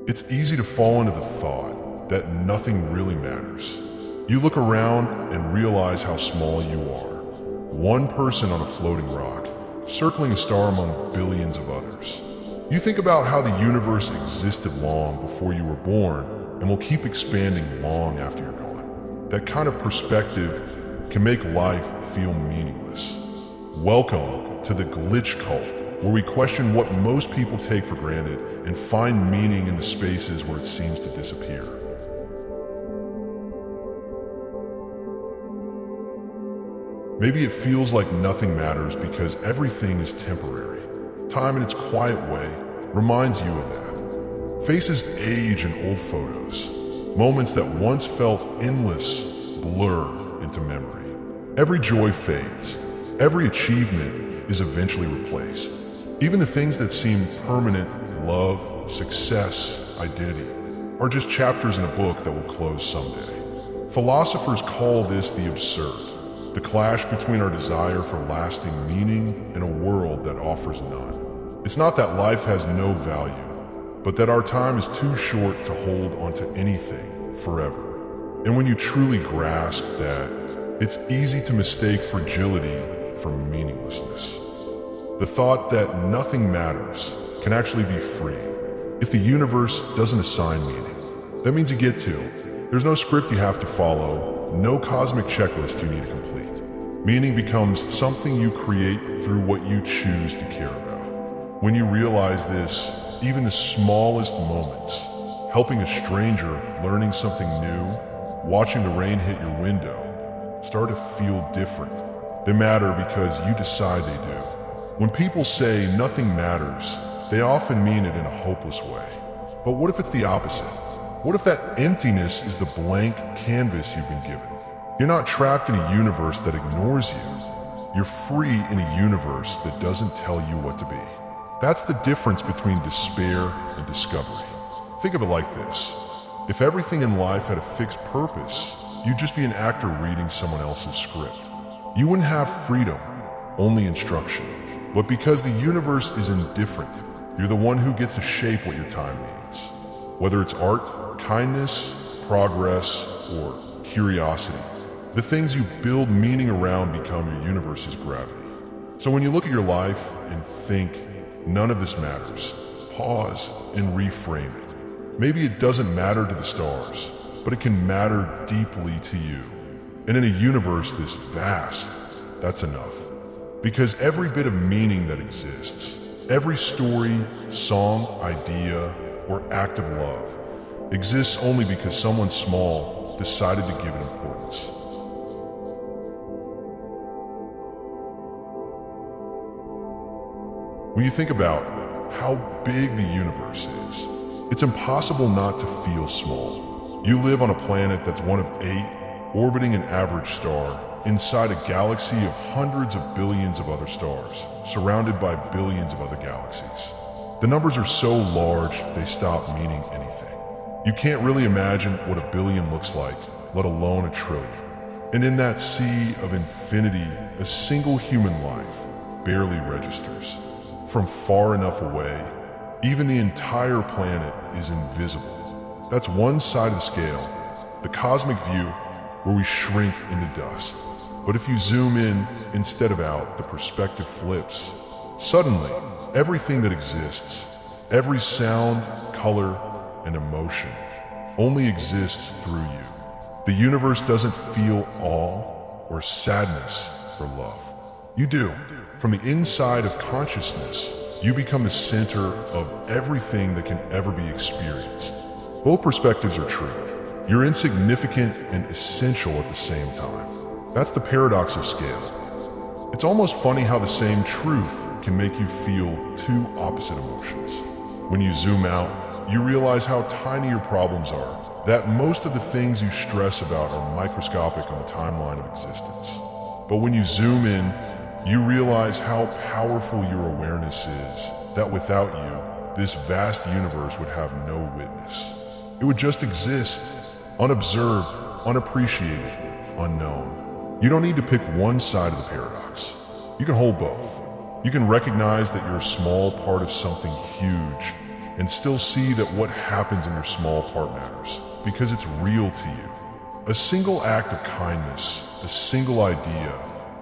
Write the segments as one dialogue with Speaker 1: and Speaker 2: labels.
Speaker 1: It's easy to fall into the thought that nothing really matters. You look around and realize how small you are. One person on a floating rock, circling a star among billions of others. You think about how the universe existed long before you were born and will keep expanding long after you're gone. That kind of perspective can make life feel meaningless. Welcome to the glitch cult, where we question what most people take for granted and find meaning in the spaces where it seems to disappear. Maybe it feels like nothing matters because everything is temporary. Time in its quiet way reminds you of that. Faces age in old photos. Moments that once felt endless blur into memory. Every joy fades. Every achievement is eventually replaced. Even the things that seem permanent, love, success, identity, are just chapters in a book that will close someday. Philosophers call this the absurd, the clash between our desire for lasting meaning and a world that offers none. It's not that life has no value, but that our time is too short to hold onto anything forever. And when you truly grasp that, it's easy to mistake fragility for meaninglessness. The thought that nothing matters can actually be free. If the universe doesn't assign meaning, that means you get to. There's no script you have to follow, no cosmic checklist you need to complete. Meaning becomes something you create through what you choose to care about. When you realize this, even the smallest moments, helping a stranger, learning something new, watching the rain hit your window, start to feel different. They matter because you decide they do. When people say nothing matters, they often mean it in a hopeless way. But what if it's the opposite? What if that emptiness is the blank canvas you've been given? You're not trapped in a universe that ignores you. You're free in a universe that doesn't tell you what to be. That's the difference between despair and discovery. Think of it like this. If everything in life had a fixed purpose, you'd just be an actor reading someone else's script. You wouldn't have freedom, only instruction. But because the universe is indifferent, you're the one who gets to shape what your time means. Whether it's art, kindness, progress, or curiosity, the things you build meaning around become your universe's gravity. So when you look at your life and think, none of this matters, pause and reframe it. Maybe it doesn't matter to the stars, but it can matter deeply to you. And in a universe this vast, that's enough. Because every bit of meaning that exists, every story, song, idea, or act of love exists only because someone small decided to give it importance. When you think about how big the universe is, it's impossible not to feel small. You live on a planet that's one of 8, orbiting an average star, inside a galaxy of hundreds of billions of other stars, surrounded by billions of other galaxies. The numbers are so large, they stop meaning anything. You can't really imagine what a billion looks like, let alone a trillion. And in that sea of infinity, a single human life barely registers. From far enough away, even the entire planet is invisible. That's one side of the scale, the cosmic view, where we shrink into dust. But if you zoom in instead of out, the perspective flips. Suddenly, everything that exists, every sound, color, and emotion, only exists through you. The universe doesn't feel awe or sadness or love. You do. From the inside of consciousness, you become the center of everything that can ever be experienced. Both perspectives are true. You're insignificant and essential at the same time. That's the paradox of scale. It's almost funny how the same truth can make you feel two opposite emotions. When you zoom out, you realize how tiny your problems are, that most of the things you stress about are microscopic on the timeline of existence. But when you zoom in, you realize how powerful your awareness is, that without you, this vast universe would have no witness. It would just exist, unobserved, unappreciated, unknown. You don't need to pick one side of the paradox. You can hold both. You can recognize that you're a small part of something huge, and still see that what happens in your small part matters, because it's real to you. A single act of kindness, a single idea,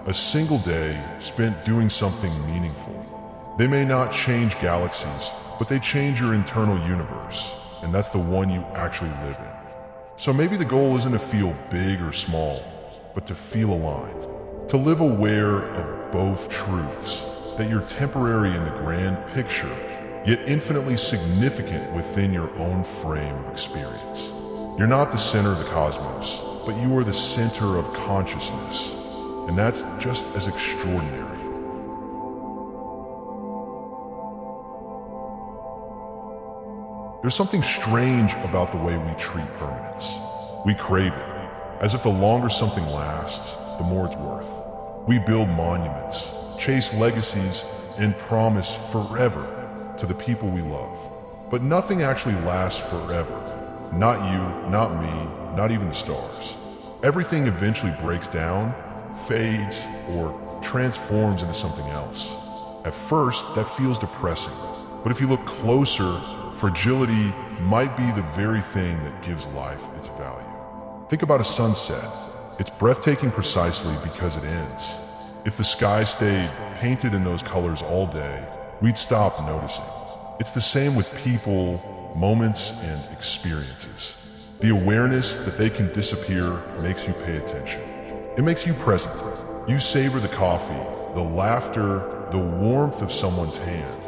Speaker 1: a single day spent doing something meaningful. They may not change galaxies, but they change your internal universe, and that's the one you actually live in. So maybe the goal isn't to feel big or small, but to feel aligned. To live aware of both truths, that you're temporary in the grand picture, yet infinitely significant within your own frame of experience. You're not the center of the cosmos, but you are the center of consciousness, and that's just as extraordinary. There's something strange about the way we treat permanence. We crave it, as if the longer something lasts, the more it's worth. We build monuments, chase legacies, and promise forever to the people we love. But nothing actually lasts forever. Not you, not me, not even the stars. Everything eventually breaks down, fades, or transforms into something else. At first, that feels depressing. But if you look closer, fragility might be the very thing that gives life its value. Think about a sunset. It's breathtaking precisely because it ends. If the sky stayed painted in those colors all day, we'd stop noticing. It's the same with people, moments, and experiences. The awareness that they can disappear makes you pay attention. It makes you present. You savor the coffee, the laughter, the warmth of someone's hand.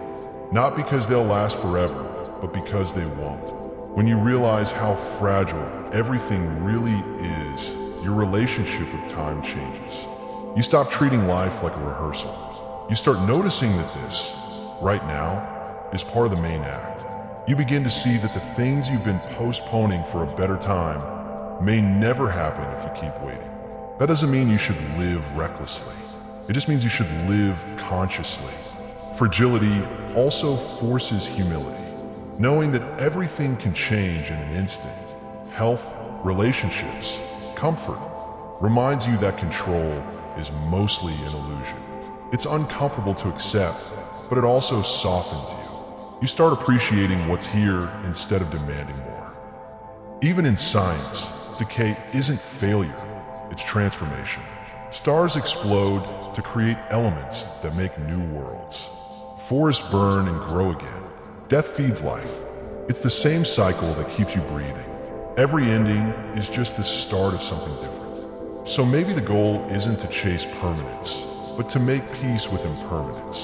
Speaker 1: Not because they'll last forever, but because they won't. When you realize how fragile everything really is, your relationship with time changes. You stop treating life like a rehearsal. You start noticing that this, right now, is part of the main act. You begin to see that the things you've been postponing for a better time may never happen if you keep waiting. That doesn't mean you should live recklessly. It just means you should live consciously. Fragility also forces humility. Knowing that everything can change in an instant, health, relationships, comfort, reminds you that control is mostly an illusion. It's uncomfortable to accept, but it also softens you. You start appreciating what's here instead of demanding more. Even in science, decay isn't failure, it's transformation. Stars explode to create elements that make new worlds. Forests burn and grow again. Death feeds life. It's the same cycle that keeps you breathing. Every ending is just the start of something different. So maybe the goal isn't to chase permanence, but to make peace with impermanence.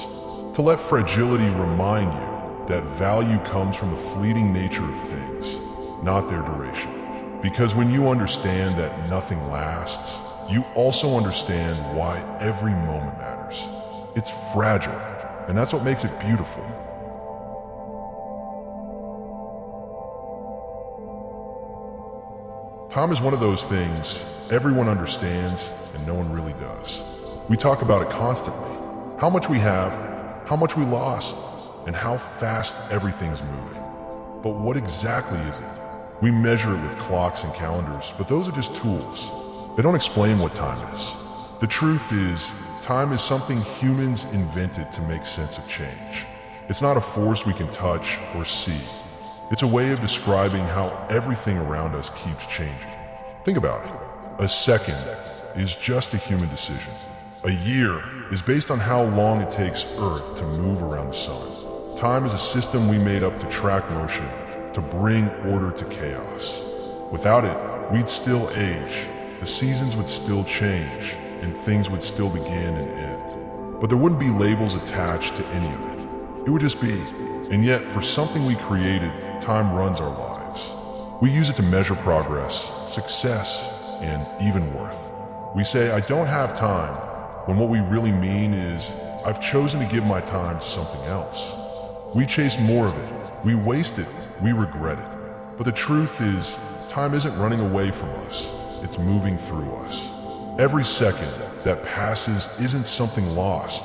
Speaker 1: To let fragility remind you that value comes from the fleeting nature of things, not their duration. Because when you understand that nothing lasts, you also understand why every moment matters. It's fragile, and that's what makes it beautiful. Time is one of those things everyone understands and no one really does. We talk about it constantly. How much we have, how much we lost, and how fast everything's moving. But what exactly is it? We measure it with clocks and calendars, but those are just tools. They don't explain what time is. The truth is, time is something humans invented to make sense of change. It's not a force we can touch or see. It's a way of describing how everything around us keeps changing. Think about it. A second is just a human decision. A year is based on how long it takes Earth to move around the sun. Time is a system we made up to track motion, to bring order to chaos. Without it, we'd still age, the seasons would still change, and things would still begin and end. But there wouldn't be labels attached to any of it. It would just be. And yet, for something we created, time runs our lives. We use it to measure progress, success, and even worth. We say, I don't have time, when what we really mean is, I've chosen to give my time to something else. We chase more of it, we waste it, we regret it. But the truth is, time isn't running away from us, it's moving through us. Every second that passes isn't something lost,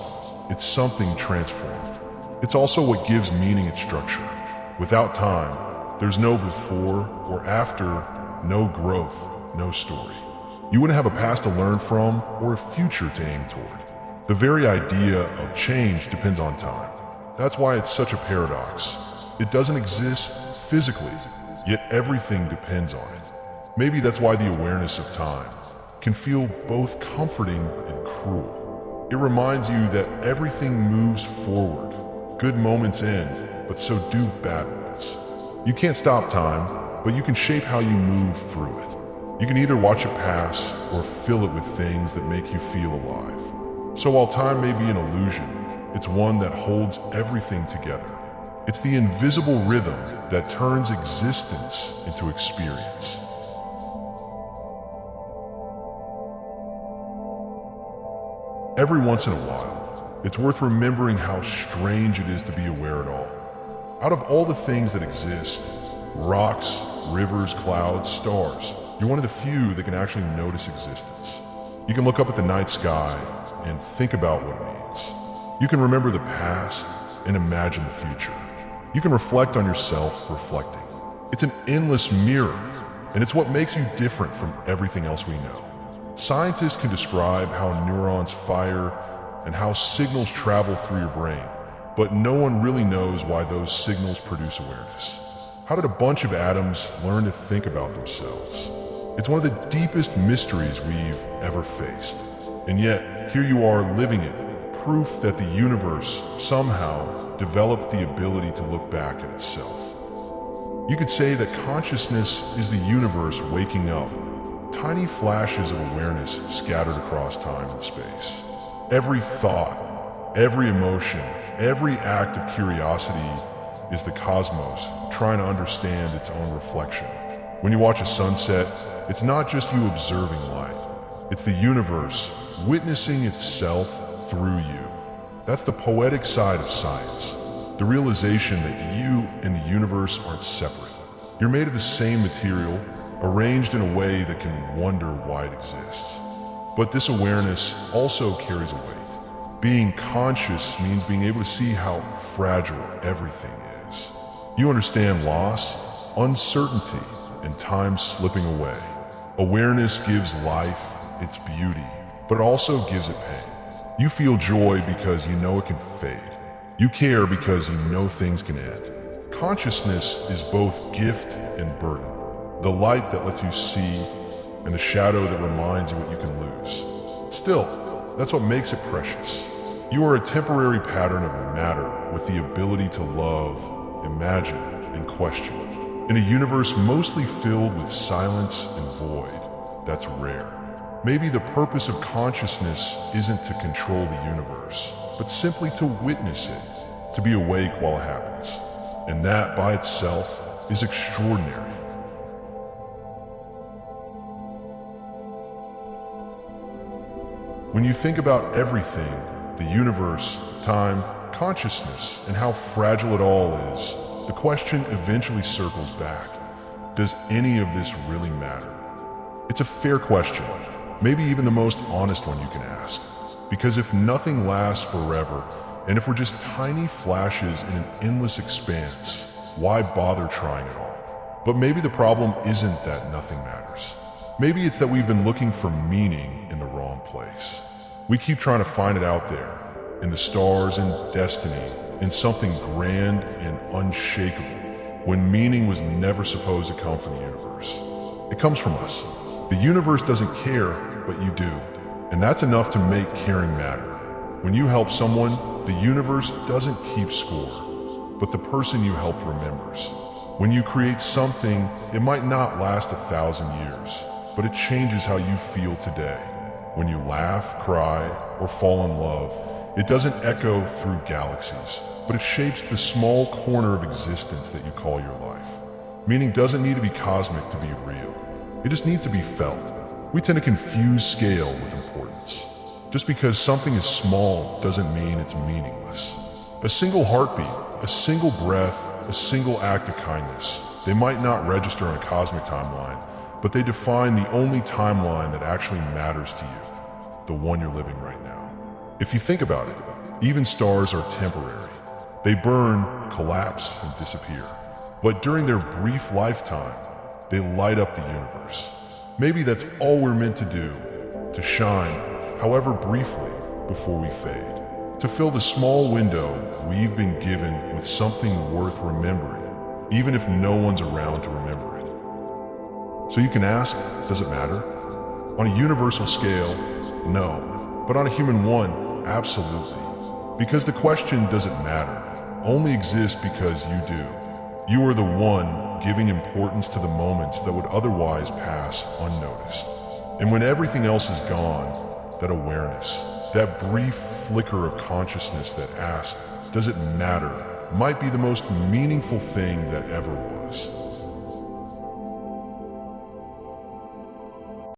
Speaker 1: it's something transformed. It's also what gives meaning its structure. Without time, there's no before or after, no growth, no story. You wouldn't have a past to learn from or a future to aim toward. The very idea of change depends on time. That's why it's such a paradox. It doesn't exist physically, yet everything depends on it. Maybe that's why the awareness of time can feel both comforting and cruel. It reminds you that everything moves forward. Good moments end, but so do bad ones. You can't stop time, but you can shape how you move through it. You can either watch it pass or fill it with things that make you feel alive. So while time may be an illusion, it's one that holds everything together. It's the invisible rhythm that turns existence into experience. Every once in a while, it's worth remembering how strange it is to be aware at all. Out of all the things that exist, rocks, rivers, clouds, stars, you're one of the few that can actually notice existence. You can look up at the night sky and think about what it means. You can remember the past and imagine the future. You can reflect on yourself reflecting. It's an endless mirror, and it's what makes you different from everything else we know. Scientists can describe how neurons fire and how signals travel through your brain, but no one really knows why those signals produce awareness. How did a bunch of atoms learn to think about themselves? It's one of the deepest mysteries we've ever faced. And yet, here you are living it, proof that the universe somehow developed the ability to look back at itself. You could say that consciousness is the universe waking up, tiny flashes of awareness scattered across time and space. Every thought, every emotion, every act of curiosity is the cosmos trying to understand its own reflection. When you watch a sunset, it's not just you observing light. It's the universe witnessing itself through you. That's the poetic side of science. The realization that you and the universe aren't separate. You're made of the same material, arranged in a way that can wonder why it exists. But this awareness also carries a weight. Being conscious means being able to see how fragile everything is. You understand loss, uncertainty, and time slipping away. Awareness gives life its beauty, but it also gives it pain. You feel joy because you know it can fade. You care because you know things can end. Consciousness is both gift and burden. The light that lets you see, and the shadow that reminds you what you can lose. Still, that's what makes it precious. You are a temporary pattern of matter with the ability to love, imagine, and question. In a universe mostly filled with silence and void, that's rare. Maybe the purpose of consciousness isn't to control the universe, but simply to witness it, to be awake while it happens. And that by itself is extraordinary. When you think about everything, the universe, time, consciousness, and how fragile it all is, the question eventually circles back. Does any of this really matter? It's a fair question, maybe even the most honest one you can ask. Because if nothing lasts forever, and if we're just tiny flashes in an endless expanse, why bother trying at all? But maybe the problem isn't that nothing matters. Maybe it's that we've been looking for meaning in the wrong place. We keep trying to find it out there, in the stars and destiny, in something grand and unshakable, when meaning was never supposed to come from the universe. It comes from us. The universe doesn't care, but you do. And that's enough to make caring matter. When you help someone, the universe doesn't keep score, but the person you helped remembers. When you create something, it might not last 1,000 years, but it changes how you feel today. When you laugh, cry, or fall in love, it doesn't echo through galaxies, but it shapes the small corner of existence that you call your life. Meaning doesn't need to be cosmic to be real. It just needs to be felt. We tend to confuse scale with importance. Just because something is small doesn't mean it's meaningless. A single heartbeat, a single breath, a single act of kindness, they might not register on a cosmic timeline, but they define the only timeline that actually matters to you, the one you're living right now. If you think about it, even stars are temporary. They burn, collapse, and disappear. But during their brief lifetime, they light up the universe. Maybe that's all we're meant to do, to shine, however briefly, before we fade. to fill the small window we've been given with something worth remembering, even if no one's around to remember it. So you can ask, does it matter? On a universal scale, no. But on a human one, absolutely. Because the question, does it matter, only exists because you do. You are the one giving importance to the moments that would otherwise pass unnoticed. And when everything else is gone, that awareness, that brief flicker of consciousness that asks, does it matter, might be the most meaningful thing that ever was.